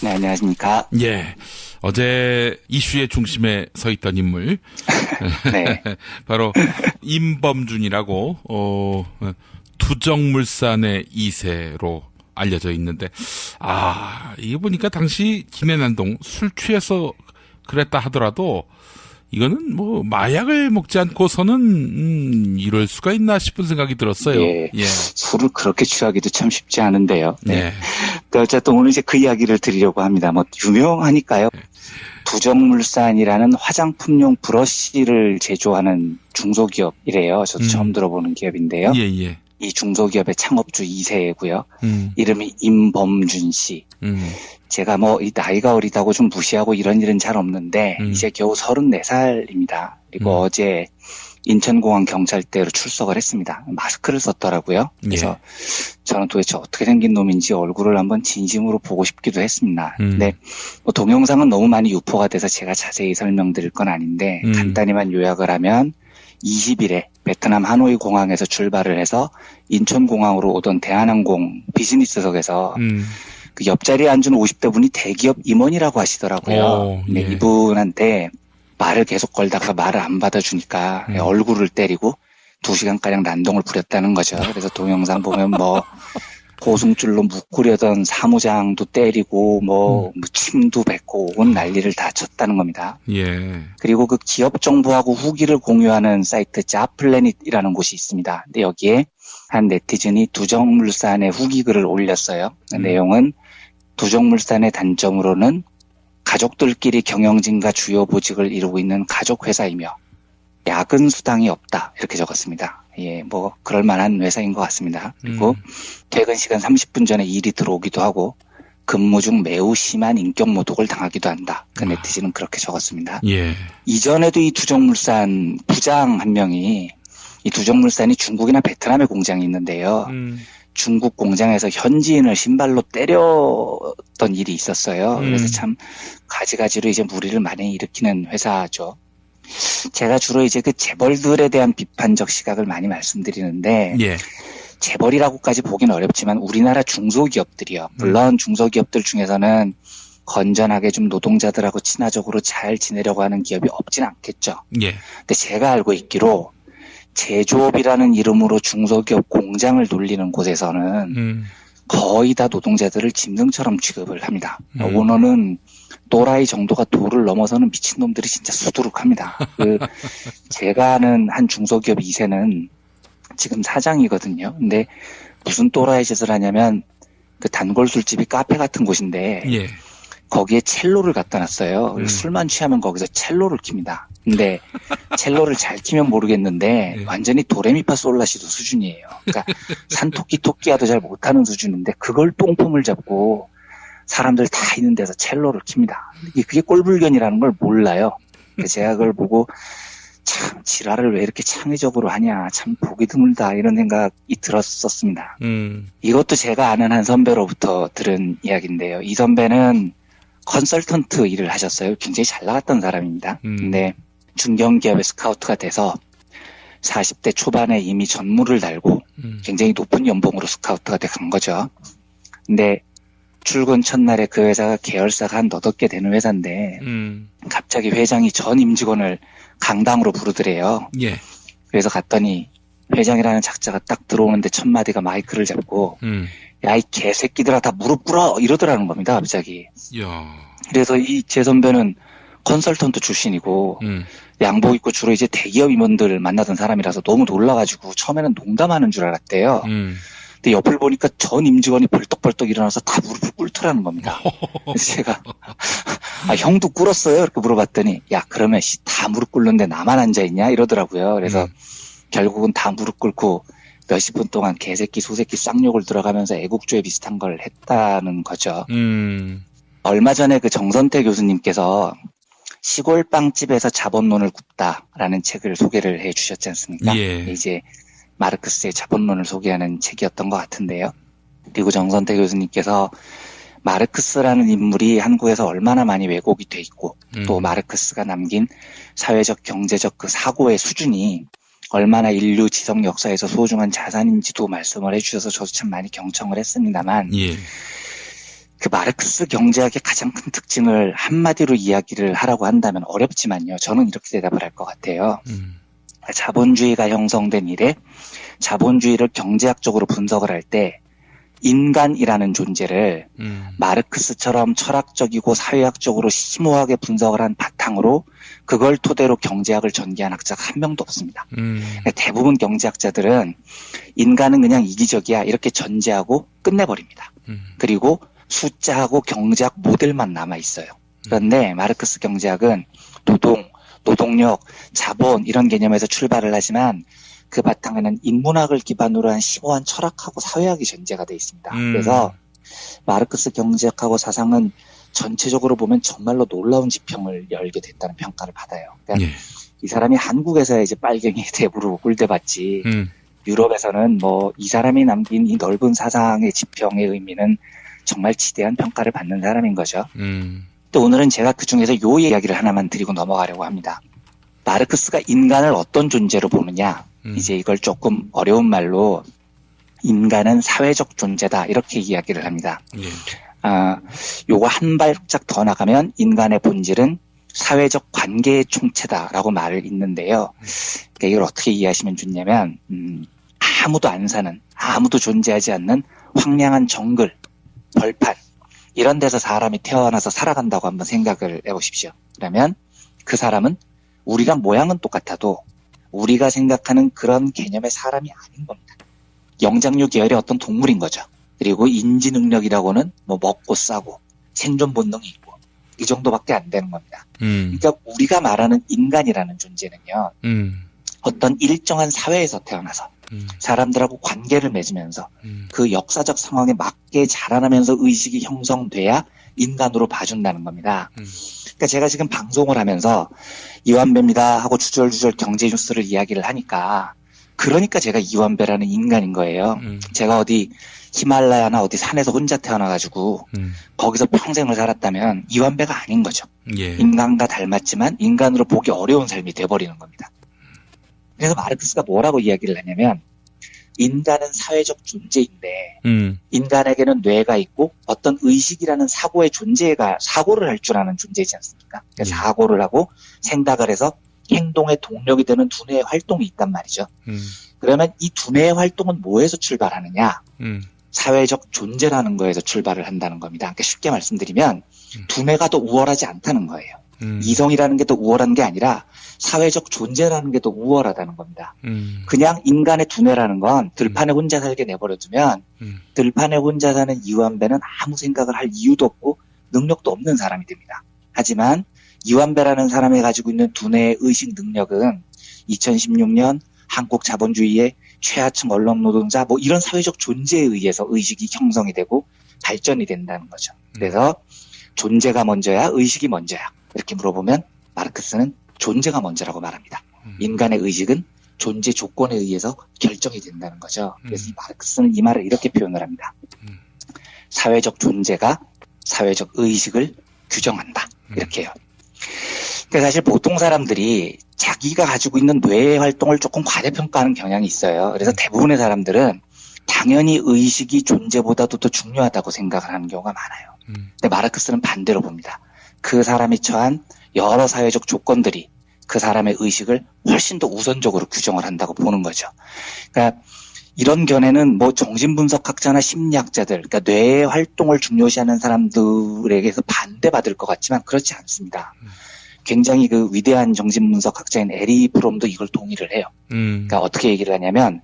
네, 안녕하십니까. 예. 어제 이슈의 중심에 서 있던 인물. 네. 바로 임범준이라고, 두정물산의 2세로 알려져 있는데, 이거 보니까 당시 김해난동 술 취해서 그랬다 하더라도, 이거는 뭐 마약을 먹지 않고서는 이럴 수가 있나 싶은 생각이 들었어요. 예. 술을 그렇게 취하기도 참 쉽지 않은데요. 네. 그러니까 어쨌든 오늘 이제 그 이야기를 드리려고 합니다. 뭐 유명하니까요. 두정물산이라는 화장품용 브러쉬를 제조하는 중소기업이래요. 저도 처음 들어보는 기업인데요. 예. 이 중소기업의 창업주 2세고요. 이름이 임범준 씨. 제가 뭐 이 나이가 어리다고 좀 무시하고 이런 일은 잘 없는데 이제 겨우 34살입니다. 그리고 어제 인천공항 경찰대로 출석을 했습니다. 마스크를 썼더라고요. 그래서 저는 도대체 어떻게 생긴 놈인지 얼굴을 한번 진심으로 보고 싶기도 했습니다. 근데 뭐 동영상은 너무 많이 유포가 돼서 제가 자세히 설명드릴 건 아닌데 간단히만 요약을 하면 20일에 베트남 하노이 공항에서 출발을 해서 인천공항으로 오던 대한항공 비즈니스석에서 그 옆자리에 앉은 50대 분이 대기업 임원이라고 하시더라고요. 근데 이분한테 말을 계속 걸다가 말을 안 받아주니까 얼굴을 때리고 2시간가량 난동을 부렸다는 거죠. 그래서 동영상 보면 뭐 고승줄로 묶으려던 사무장도 때리고 뭐 침도 뱉고 온 난리를 다 쳤다는 겁니다. 예. 그리고 그 기업 정보하고 후기를 공유하는 사이트 자플래닛이라는 곳이 있습니다. 근데 여기에 한 네티즌이 두정물산의 후기 글을 올렸어요. 그 내용은 두정물산의 단점으로는 가족들끼리 경영진과 주요 보직을 이루고 있는 가족회사이며 야근 수당이 없다. 이렇게 적었습니다. 예, 뭐 그럴 만한 회사인 것 같습니다. 그리고 퇴근 시간 30분 전에 일이 들어오기도 하고 근무 중 매우 심한 인격 모독을 당하기도 한다. 그 네티즌은 그렇게 적었습니다. 예. 이전에도 이 두정물산 부장 한 명이 이 두정물산이 중국이나 베트남에 공장이 있는데요. 중국 공장에서 현지인을 신발로 때렸던 일이 있었어요. 그래서 참 가지가지로 이제 무리를 많이 일으키는 회사죠. 제가 주로 이제 그 재벌들에 대한 비판적 시각을 많이 말씀드리는데 재벌이라고까지 보기는 어렵지만 우리나라 중소기업들이요. 물론 중소기업들 중에서는 건전하게 좀 노동자들하고 친화적으로 잘 지내려고 하는 기업이 없진 않겠죠. 근데 제가 알고 있기로 제조업이라는 이름으로 중소기업 공장을 돌리는 곳에서는 거의 다 노동자들을 짐승처럼 취급을 합니다. 오너는 또라이 정도가 도를 넘어서는 미친놈들이 진짜 수두룩합니다. 제가 아는 한 중소기업 2세는 지금 사장이거든요. 근데 무슨 또라이 짓을 하냐면 그 단골 술집이 카페 같은 곳인데 거기에 첼로를 갖다 놨어요. 술만 취하면 거기서 첼로를 킵니다. 근데 첼로를 잘 키면 모르겠는데 완전히 도레미파솔라시도 수준이에요. 그러니까 산토끼 토끼야도 잘 못하는 수준인데 그걸 똥폼을 잡고 사람들 다 있는 데서 첼로를 킵니다. 그게 꼴불견이라는 걸 몰라요. 제가 그걸 보고 참 지랄을 왜 이렇게 창의적으로 하냐, 참 보기 드물다 이런 생각이 들었었습니다. 이것도 제가 아는 한 선배로부터 들은 이야기인데요. 이 선배는 컨설턴트 일을 하셨어요. 굉장히 잘 나갔던 사람입니다. 근데 중견기업의 스카우트가 돼서 40대 초반에 이미 전무를 달고 굉장히 높은 연봉으로 스카우트가 돼 간 거죠. 근데 출근 첫날에 그 회사가 계열사가 한 너덟 개 되는 회사인데 갑자기 회장이 전 임직원을 강당으로 부르더래요. 그래서 갔더니 회장이라는 작자가 딱 들어오는데 첫 마디가 마이크를 잡고 야, 이 개새끼들아 다 무릎 꿇어 이러더라는 겁니다. 갑자기. 그래서 이 제 선배는 컨설턴트 출신이고 양복 입고 주로 이제 대기업 임원들 만나던 사람이라서 너무 놀라가지고 처음에는 농담하는 줄 알았대요. 근데 옆을 보니까 전 임직원이 벌떡벌떡 일어나서 다 무릎을 꿇더라는 겁니다. 그래서 제가 형도 꿇었어요? 이렇게 물어봤더니 야 그러면 다 무릎 꿇는데 나만 앉아있냐 이러더라고요. 그래서 결국은 다 무릎 꿇고 몇십 분 동안 개새끼 소새끼 쌍욕을 들어가면서 애국주의 비슷한 걸 했다는 거죠. 얼마 전에 그 정선태 교수님께서 시골 빵집에서 자본론을 굽다라는 책을 소개를 해 주셨지 않습니까? 이제 마르크스의 자본론을 소개하는 책이었던 것 같은데요. 그리고 정선태 교수님께서 마르크스라는 인물이 한국에서 얼마나 많이 왜곡이 돼 있고 또 마르크스가 남긴 사회적 경제적 그 사고의 수준이 얼마나 인류 지성 역사에서 소중한 자산인지도 말씀을 해주셔서 저도 참 많이 경청을 했습니다만 그 마르크스 경제학의 가장 큰 특징을 한마디로 이야기를 하라고 한다면 어렵지만요. 저는 이렇게 대답을 할 것 같아요. 자본주의가 형성된 이래 자본주의를 경제학적으로 분석을 할 때 인간이라는 존재를 마르크스처럼 철학적이고 사회학적으로 심오하게 분석을 한 바탕으로 그걸 토대로 경제학을 전개한 학자가 한 명도 없습니다. 대부분 경제학자들은 인간은 그냥 이기적이야 이렇게 전제하고 끝내버립니다. 그리고 숫자하고 경제학 모델만 남아있어요. 그런데 마르크스 경제학은 노동력, 자본 이런 개념에서 출발을 하지만 그 바탕에는 인문학을 기반으로 한 심오한 철학하고 사회학이 전제가 되어 있습니다. 그래서 마르크스 경제학하고 사상은 전체적으로 보면 정말로 놀라운 지평을 열게 됐다는 평가를 받아요. 그러니까 이 사람이 한국에서 이제 빨갱이 대부로 홀대받지 유럽에서는 뭐 이 사람이 남긴 이 넓은 사상의 지평의 의미는 정말 지대한 평가를 받는 사람인 거죠. 또 오늘은 제가 그 중에서 요 이야기를 하나만 드리고 넘어가려고 합니다. 마르크스가 인간을 어떤 존재로 보느냐, 이제 이걸 조금 어려운 말로 인간은 사회적 존재다 이렇게 이야기를 합니다. 요거 한 발짝 더 나가면 인간의 본질은 사회적 관계의 총체다라고 말을 있는데요. 그러니까 이걸 어떻게 이해하시면 좋냐면 아무도 안 사는, 아무도 존재하지 않는 황량한 정글, 벌판 이런 데서 사람이 태어나서 살아간다고 한번 생각을 해보십시오. 그러면 그 사람은 우리랑 모양은 똑같아도 우리가 생각하는 그런 개념의 사람이 아닌 겁니다. 영장류 계열의 어떤 동물인 거죠. 그리고 인지 능력이라고는 뭐 먹고 싸고 생존 본능이 있고 이 정도밖에 안 되는 겁니다. 그러니까 우리가 말하는 인간이라는 존재는요. 어떤 일정한 사회에서 태어나서 사람들하고 관계를 맺으면서 그 역사적 상황에 맞게 자라나면서 의식이 형성돼야 인간으로 봐준다는 겁니다. 그러니까 제가 지금 방송을 하면서 이완배입니다 하고 주절주절 경제 뉴스를 이야기를 하니까 그러니까 제가 이완배라는 인간인 거예요. 제가 어디 히말라야나 어디 산에서 혼자 태어나가지고 거기서 평생을 살았다면 이완배가 아닌 거죠. 인간과 닮았지만 인간으로 보기 어려운 삶이 돼버리는 겁니다. 그래서 마르크스가 뭐라고 이야기를 하냐면 인간은 사회적 존재인데 인간에게는 뇌가 있고 어떤 의식이라는 사고의 존재가 사고를 할 줄 아는 존재이지 않습니까? 그러니까 사고를 하고 생각을 해서 행동의 동력이 되는 두뇌의 활동이 있단 말이죠. 그러면 이 두뇌의 활동은 뭐에서 출발하느냐? 사회적 존재라는 거에서 출발을 한다는 겁니다. 그러니까 쉽게 말씀드리면 두뇌가 더 우월하지 않다는 거예요. 이성이라는 게 더 우월한 게 아니라 사회적 존재라는 게 더 우월하다는 겁니다. 그냥 인간의 두뇌라는 건 들판에 혼자 살게 내버려두면 들판에 혼자 사는 이완배는 아무 생각을 할 이유도 없고 능력도 없는 사람이 됩니다. 하지만 이완배라는 사람이 가지고 있는 두뇌의 의식 능력은 2016년 한국 자본주의의 최하층 언론 노동자 뭐 이런 사회적 존재에 의해서 의식이 형성이 되고 발전이 된다는 거죠. 그래서 존재가 먼저야 의식이 먼저야 이렇게 물어보면 마르크스는 존재가 먼저라고 말합니다. 인간의 의식은 존재 조건에 의해서 결정이 된다는 거죠. 그래서 이 마르크스는 이 말을 이렇게 표현을 합니다. 사회적 존재가 사회적 의식을 규정한다. 이렇게요. 그러니까 사실 보통 사람들이 자기가 가지고 있는 뇌의 활동을 조금 과대평가하는 경향이 있어요. 그래서 대부분의 사람들은 당연히 의식이 존재보다도 더 중요하다고 생각을 하는 경우가 많아요. 근데 마르크스는 반대로 봅니다. 그 사람이 처한 여러 사회적 조건들이 그 사람의 의식을 훨씬 더 우선적으로 규정을 한다고 보는 거죠. 그러니까 이런 견해는 뭐 정신분석학자나 심리학자들, 그러니까 뇌의 활동을 중요시하는 사람들에게서 반대받을 것 같지만 그렇지 않습니다. 굉장히 그 위대한 정신분석학자인 에리 프롬도 이걸 동의를 해요. 그러니까 어떻게 얘기를 하냐면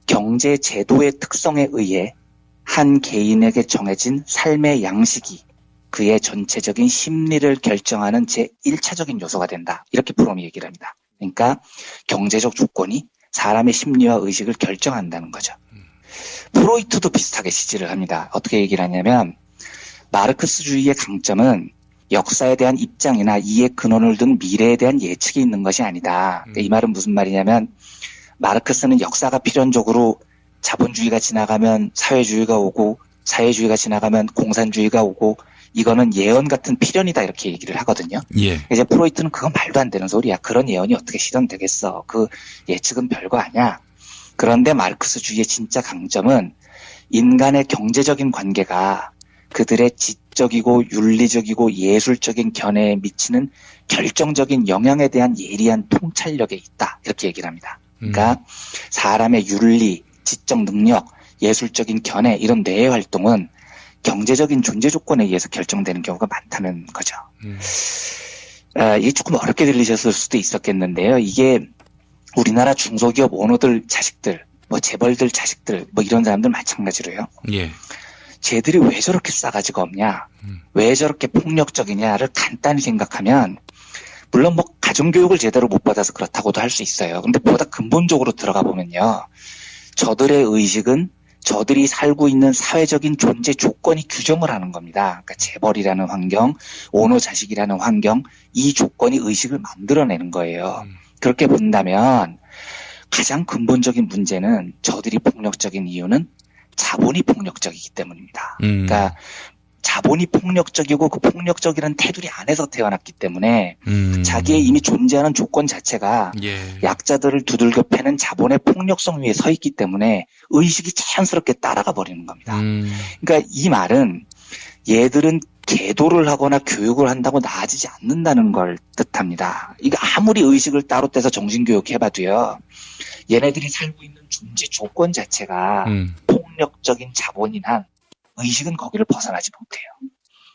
경제 제도의 특성에 의해 한 개인에게 정해진 삶의 양식이 그의 전체적인 심리를 결정하는 제1차적인 요소가 된다. 이렇게 프롬이 얘기를 합니다. 그러니까 경제적 조건이 사람의 심리와 의식을 결정한다는 거죠. 프로이트도 비슷하게 지지를 합니다. 어떻게 얘기를 하냐면 마르크스주의의 강점은 역사에 대한 입장이나 이해 근원을 둔 미래에 대한 예측이 있는 것이 아니다. 그러니까 이 말은 무슨 말이냐면 마르크스는 역사가 필연적으로 자본주의가 지나가면 사회주의가 오고 사회주의가 지나가면 공산주의가 오고 이거는 예언 같은 필연이다 이렇게 얘기를 하거든요. 이제 프로이트는 그건 말도 안 되는 소리야. 그런 예언이 어떻게 실현되겠어. 그 예측은 별거 아니야. 그런데 마르크스주의의 진짜 강점은 인간의 경제적인 관계가 그들의 지적이고 윤리적이고 예술적인 견해에 미치는 결정적인 영향에 대한 예리한 통찰력에 있다. 이렇게 얘기를 합니다. 그러니까 사람의 윤리, 지적 능력, 예술적인 견해 이런 뇌의 활동은 경제적인 존재 조건에 의해서 결정되는 경우가 많다는 거죠. 이게 조금 어렵게 들리셨을 수도 있었겠는데요. 이게 우리나라 중소기업 오너들 자식들, 뭐 재벌들 자식들, 뭐 이런 사람들 마찬가지로요. 예. 쟤들이 왜 저렇게 싸가지가 없냐, 왜 저렇게 폭력적이냐를 간단히 생각하면, 물론 뭐 가정교육을 제대로 못 받아서 그렇다고도 할 수 있어요. 근데 보다 근본적으로 들어가 보면요, 저들의 의식은 저들이 살고 있는 사회적인 존재 조건이 규정을 하는 겁니다. 그러니까 재벌이라는 환경, 오너 자식이라는 환경, 이 조건이 의식을 만들어내는 거예요. 그렇게 본다면 가장 근본적인 문제는 저들이 폭력적인 이유는 자본이 폭력적이기 때문입니다. 그러니까 자본이 폭력적이고 그 폭력적이라는 테두리 안에서 태어났기 때문에 자기의 이미 존재하는 조건 자체가 약자들을 두들겨 패는 자본의 폭력성 위에 서 있기 때문에 의식이 자연스럽게 따라가 버리는 겁니다. 그러니까 이 말은 얘들은 계도를 하거나 교육을 한다고 나아지지 않는다는 걸 뜻합니다. 이거 아무리 의식을 따로 떼서 정신교육 해봐도요, 얘네들이 살고 있는 존재 조건 자체가 폭력적인 자본인 한 의식은 거기를 벗어나지 못해요.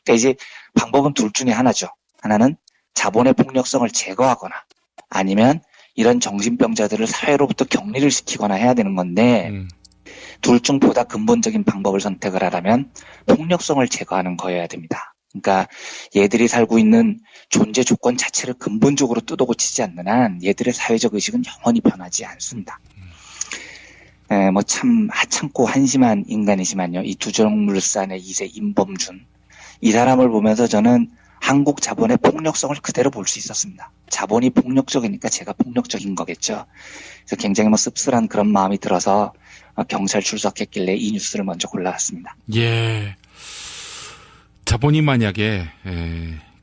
그러니까 이제 방법은 둘 중에 하나죠. 하나는 자본의 폭력성을 제거하거나 아니면 이런 정신병자들을 사회로부터 격리를 시키거나 해야 되는 건데 둘 중 보다 근본적인 방법을 선택을 하라면 폭력성을 제거하는 거여야 됩니다. 그러니까 얘들이 살고 있는 존재 조건 자체를 근본적으로 뜯어고치지 않는 한 얘들의 사회적 의식은 영원히 변하지 않습니다. 뭐 참 하찮고 한심한 인간이지만요. 이 두정물산의 2세 임범준, 이 사람을 보면서 저는 한국 자본의 폭력성을 그대로 볼 수 있었습니다. 자본이 폭력적이니까 제가 폭력적인 거겠죠. 그래서 굉장히 뭐 씁쓸한 그런 마음이 들어서 경찰 출석했길래 이 뉴스를 먼저 골라왔습니다. 예. 자본이 만약에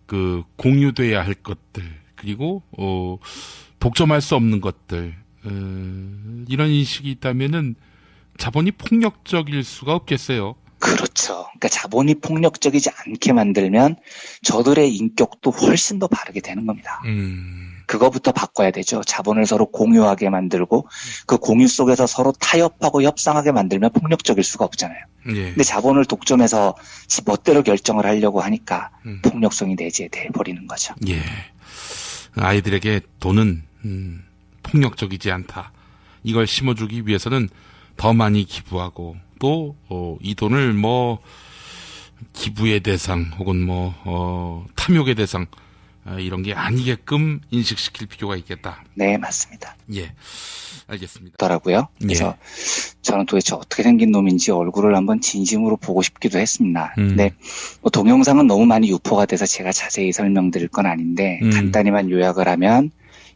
그 공유돼야 할 것들, 그리고 독점할 수 없는 것들, 이런 인식이 있다면은 자본이 폭력적일 수가 없겠어요. 그렇죠. 그러니까 자본이 폭력적이지 않게 만들면 저들의 인격도 훨씬 더 바르게 되는 겁니다. 그거부터 바꿔야 되죠. 자본을 서로 공유하게 만들고 그 공유 속에서 서로 타협하고 협상하게 만들면 폭력적일 수가 없잖아요. 예. 근데 자본을 독점해서 지 멋대로 결정을 하려고 하니까 폭력성이 내재돼 버리는 거죠. 예. 아이들에게 돈은 폭력적이지 않다. 이걸 심어주기 위해서는 더 많이 기부하고 또 이 돈을 뭐 기부의 대상 혹은 뭐 탐욕의 대상 이런 게 아니게끔 인식시킬 필요가 있겠다. 네, 맞습니다. 예, 알겠습니다. 더라고요. 그래서 저는 도대체 어떻게 생긴 놈인지 얼굴을 한번 진심으로 보고 싶기도 했습니다. 근데 뭐 동영상은 너무 많이 유포가 돼서 제가 자세히 설명드릴 건 아닌데 간단히만 요약을 하면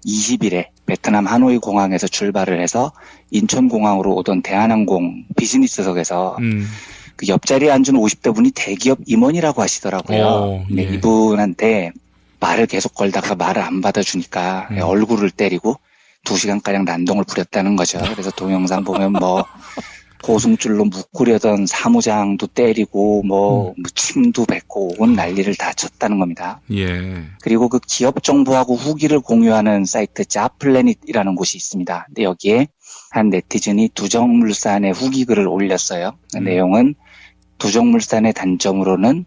20일에 베트남 하노이 공항에서 출발을 해서 인천공항으로 오던 대한항공 비즈니스석에서 그 옆자리에 앉은 50대 분이 대기업 임원이라고 하시더라고요. 근데 이분한테 말을 계속 걸다가 말을 안 받아주니까 얼굴을 때리고 2시간가량 난동을 부렸다는 거죠. 그래서 동영상 보면 뭐 고승줄로 묶으려던 사무장도 때리고 뭐 침도 뱉고 온 난리를 다 쳤다는 겁니다. 예. 그리고 그 기업 정보하고 후기를 공유하는 사이트 자플래닛이라는 곳이 있습니다. 근데 여기에 한 네티즌이 두정물산의 후기 글을 올렸어요. 그 내용은 두정물산의 단점으로는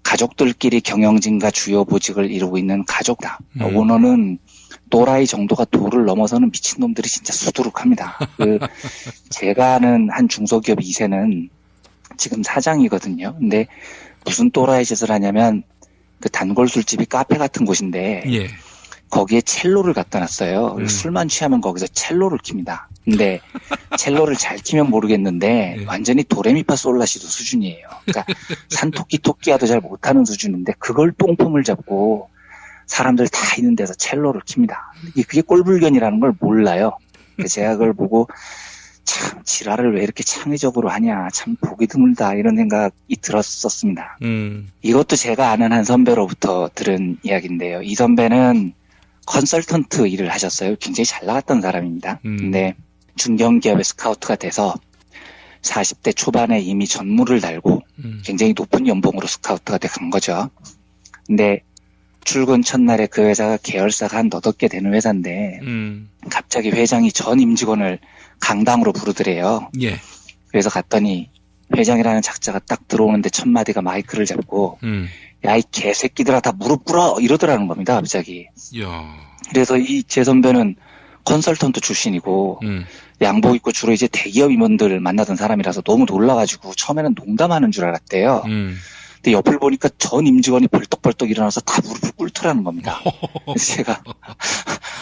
가족들끼리 경영진과 주요 보직을 이루고 있는 가족다. 오너는 또라이 정도가 도를 넘어서는 미친놈들이 진짜 수두룩합니다. 제가 아는 한 중소기업 2세는 지금 사장이거든요. 근데 무슨 또라이 짓을 하냐면 그 단골 술집이 카페 같은 곳인데 예. 거기에 첼로를 갖다 놨어요. 술만 취하면 거기서 첼로를 킵니다. 근데 첼로를 잘 키면 모르겠는데 완전히 도레미파솔라시도 수준이에요. 그러니까 산토끼 토끼야도 잘 못하는 수준인데 그걸 뽕폼을 잡고 사람들 다 있는 데서 첼로를 킵니다. 그게 꼴불견이라는 걸 몰라요. 제가 그걸 보고 참 지랄을 왜 이렇게 창의적으로 하냐, 참 보기 드물다 이런 생각이 들었었습니다. 이것도 제가 아는 한 선배로부터 들은 이야기인데요. 이 선배는 컨설턴트 일을 하셨어요. 굉장히 잘 나갔던 사람입니다. 근데 중견기업의 스카우트가 돼서 40대 초반에 이미 전무를 달고 굉장히 높은 연봉으로 스카우트가 돼 간 거죠. 근데 출근 첫날에 그 회사가 계열사가 한 8개 되는 회사인데 갑자기 회장이 전 임직원을 강당으로 부르더래요. 예. 그래서 갔더니 회장이라는 작자가 딱 들어오는데 첫 마디가 마이크를 잡고 야, 이 개새끼들아 다 무릎 꿇어 이러더라는 겁니다. 갑자기. 야. 그래서 이 제 선배는 컨설턴트 출신이고 양복 입고 주로 이제 대기업 임원들 만나던 사람이라서 너무 놀라가지고 처음에는 농담하는 줄 알았대요. 근데 옆을 보니까 전 임직원이 벌떡벌떡 일어나서 다 무릎을 꿇더라는 겁니다. 그래서 제가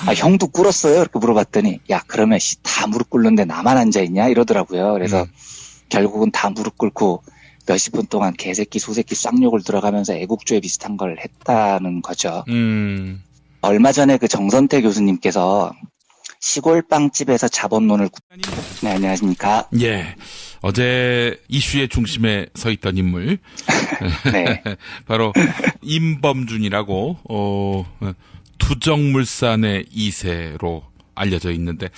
아, 형도 꿇었어요? 이렇게 물어봤더니 야, 그러면 다 무릎 꿇는데 나만 앉아있냐? 이러더라고요. 그래서 결국은 다 무릎 꿇고 몇십 분 동안 개새끼, 소새끼 쌍욕을 들어가면서 애국조회 비슷한 걸 했다는 거죠. 얼마 전에 그 정선태 교수님께서 시골 빵집에서 자본론을 네, 안녕하십니까? 예. 어제 이슈의 중심에 서 있던 인물. 네. 바로 임범준이라고 두정물산의 2세로 알려져 있는데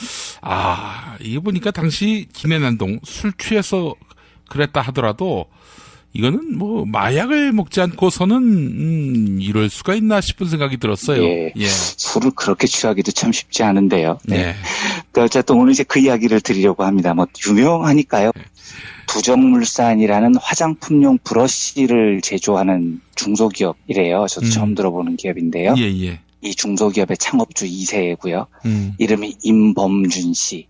이거 보니까 당시 김해난동 술 취해서 그랬다 하더라도 이거는 뭐 마약을 먹지 않고서는 이럴 수가 있나 싶은 생각이 들었어요. 예. 예. 술을 그렇게 취하기도 참 쉽지 않은데요. 네. 네. 그러니까 어쨌든 오늘 이제 그 이야기를 드리려고 합니다. 뭐 유명하니까요. 네. 두정물산이라는 화장품용 브러쉬를 제조하는 중소기업이래요. 저도 처음 들어보는 기업인데요. 예, 예. 이 중소기업의 창업주 2세고요. 이름이 임범준 씨.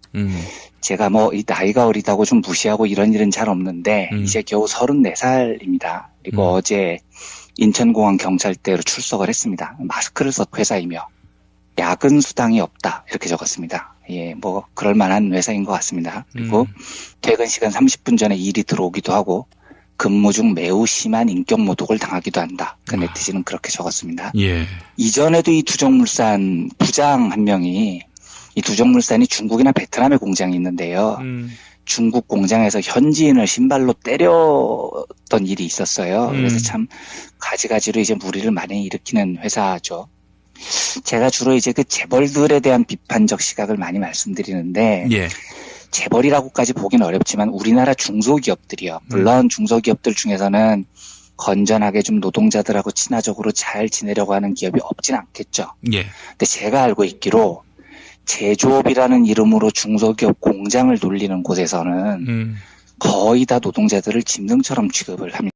제가 뭐 이 나이가 어리다고 좀 무시하고 이런 일은 잘 없는데 이제 겨우 34살입니다. 그리고 어제 인천공항 경찰대로 출석을 했습니다. 마스크를 썼 회사이며 야근 수당이 없다 이렇게 적었습니다. 예, 뭐 그럴 만한 회사인 것 같습니다. 그리고 퇴근 시간 30분 전에 일이 들어오기도 하고 근무 중 매우 심한 인격 모독을 당하기도 한다. 그 네티즌은 그렇게 적었습니다. 예. 이전에도 이 두정물산 부장 한 명이 이 두정물산이 중국이나 베트남에 공장이 있는데요. 중국 공장에서 현지인을 신발로 때렸던 일이 있었어요. 그래서 참 가지가지로 이제 무리를 많이 일으키는 회사죠. 제가 주로 이제 그 재벌들에 대한 비판적 시각을 많이 말씀드리는데 예. 재벌이라고까지 보기는 어렵지만 우리나라 중소기업들이요. 물론 중소기업들 중에서는 건전하게 좀 노동자들하고 친화적으로 잘 지내려고 하는 기업이 없진 않겠죠. 예. 근데 제가 알고 있기로 제조업이라는 이름으로 중소기업 공장을 돌리는 곳에서는 거의 다 노동자들을 짐승처럼 취급을 합니다.